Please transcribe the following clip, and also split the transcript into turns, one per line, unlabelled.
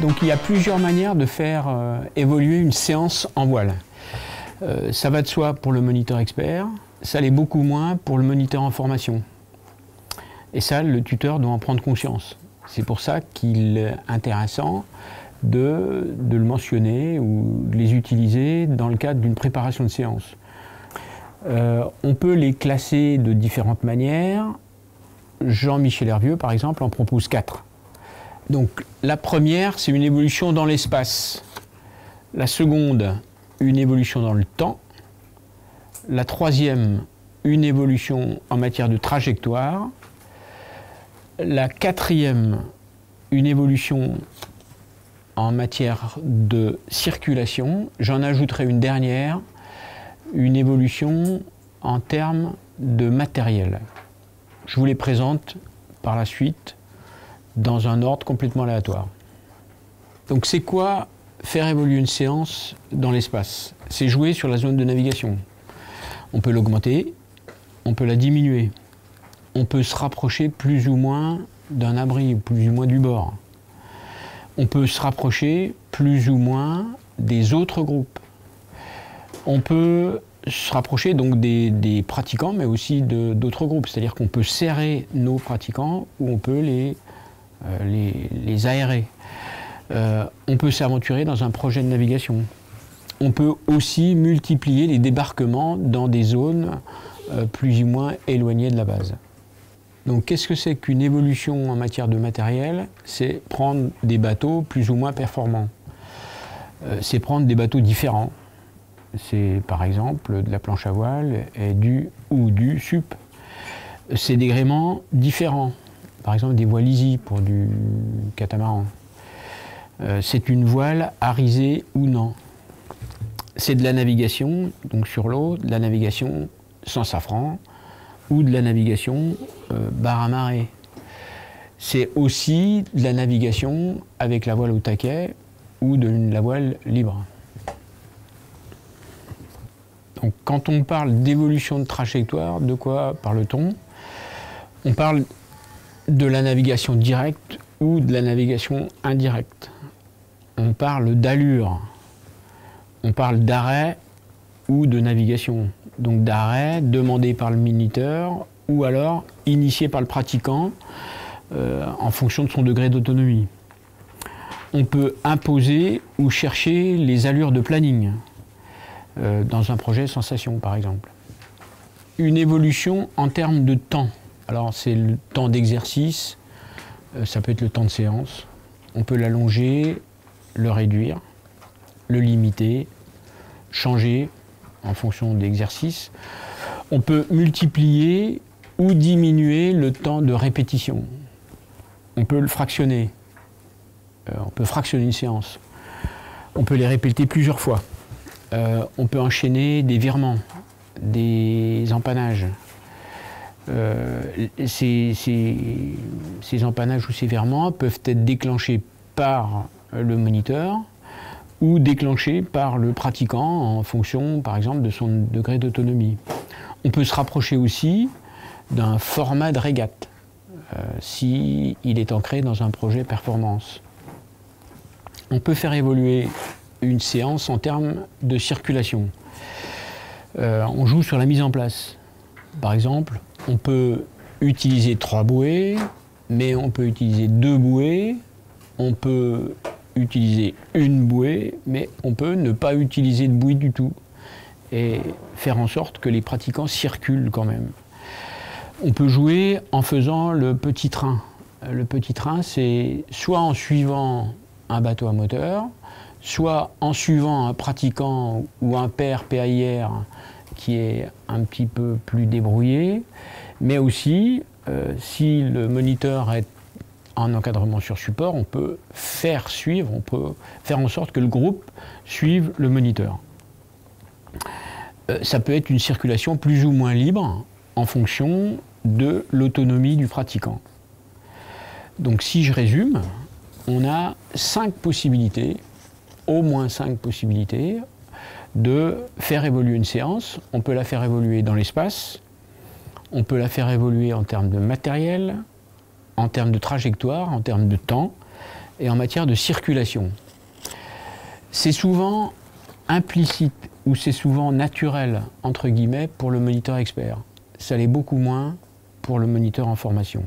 Donc il y a plusieurs manières de faire évoluer une séance en voile. Ça va de soi pour le moniteur expert, ça l'est beaucoup moins pour le moniteur en formation. Et ça, le tuteur doit en prendre conscience. C'est pour ça qu'il est intéressant de le mentionner ou de les utiliser dans le cadre d'une préparation de séance. On peut les classer de différentes manières. Jean-Michel Hervieux, par exemple, en propose 4. Donc, la première, c'est une évolution dans l'espace. La seconde, une évolution dans le temps. La troisième, une évolution en matière de trajectoire. La quatrième, une évolution en matière de circulation. J'en ajouterai une dernière, une évolution en termes de matériel. Je vous les présente par la suite dans un ordre complètement aléatoire. Donc c'est quoi faire évoluer une séance dans l'espace? C'est jouer sur la zone de navigation. On peut l'augmenter, on peut la diminuer. On peut se rapprocher plus ou moins d'un abri, plus ou moins du bord. On peut se rapprocher plus ou moins des autres groupes. On peut se rapprocher donc des pratiquants, mais aussi d'autres groupes. C'est-à-dire qu'on peut serrer nos pratiquants ou on peut les aérer. On peut s'aventurer dans un projet de navigation. On peut aussi multiplier les débarquements dans des zones plus ou moins éloignées de la base. Donc qu'est-ce que c'est qu'une évolution en matière de matériel? C'est prendre des bateaux plus ou moins performants. C'est prendre des bateaux différents. C'est par exemple de la planche à voile et du sup. C'est des gréements différents. Par exemple des voiles easy pour du catamaran. C'est une voile arisée ou non. C'est de la navigation, donc sur l'eau, de la navigation sans safran, ou de la navigation barre à marée. C'est aussi de la navigation avec la voile au taquet ou de la voile libre. Donc, quand on parle d'évolution de trajectoire, de quoi parle-t-on? On parle de la navigation directe ou de la navigation indirecte. On parle d'allure. On parle d'arrêt ou de navigation. Donc d'arrêt demandé par le moniteur ou alors initié par le pratiquant en fonction de son degré d'autonomie. On peut imposer ou chercher les allures de planning dans un projet sensation par exemple. Une évolution en termes de temps. Alors c'est le temps d'exercice, ça peut être le temps de séance. On peut l'allonger, le réduire, le limiter, changer en fonction de l'exercice. On peut multiplier ou diminuer le temps de répétition. On peut le fractionner. On peut fractionner une séance. On peut les répéter plusieurs fois. On peut enchaîner des virements, des empannages. Ces empannages ou ces virements peuvent être déclenchés par le moniteur ou déclenché par le pratiquant en fonction, par exemple, de son degré d'autonomie. On peut se rapprocher aussi d'un format de régate, s'il est ancré dans un projet performance. On peut faire évoluer une séance en termes de circulation. On joue sur la mise en place. Par exemple, on peut utiliser 3 bouées, mais on peut utiliser 2 bouées, on peut utiliser une bouée, mais on peut ne pas utiliser de bouée du tout et faire en sorte que les pratiquants circulent quand même. On peut jouer en faisant le petit train. Le petit train, c'est soit en suivant un bateau à moteur, soit en suivant un pratiquant ou un père PAIR qui est un petit peu plus débrouillé, mais aussi, si le moniteur est en encadrement sur support, on peut faire suivre, on peut faire en sorte que le groupe suive le moniteur. Ça peut être une circulation plus ou moins libre en fonction de l'autonomie du pratiquant. Donc si je résume, on a 5 possibilités, au moins 5 possibilités, de faire évoluer une séance. On peut la faire évoluer dans l'espace, on peut la faire évoluer en termes de matériel, en termes de trajectoire, en termes de temps, et en matière de circulation. C'est souvent implicite ou c'est souvent naturel, entre guillemets, pour le moniteur expert. Ça l'est beaucoup moins pour le moniteur en formation.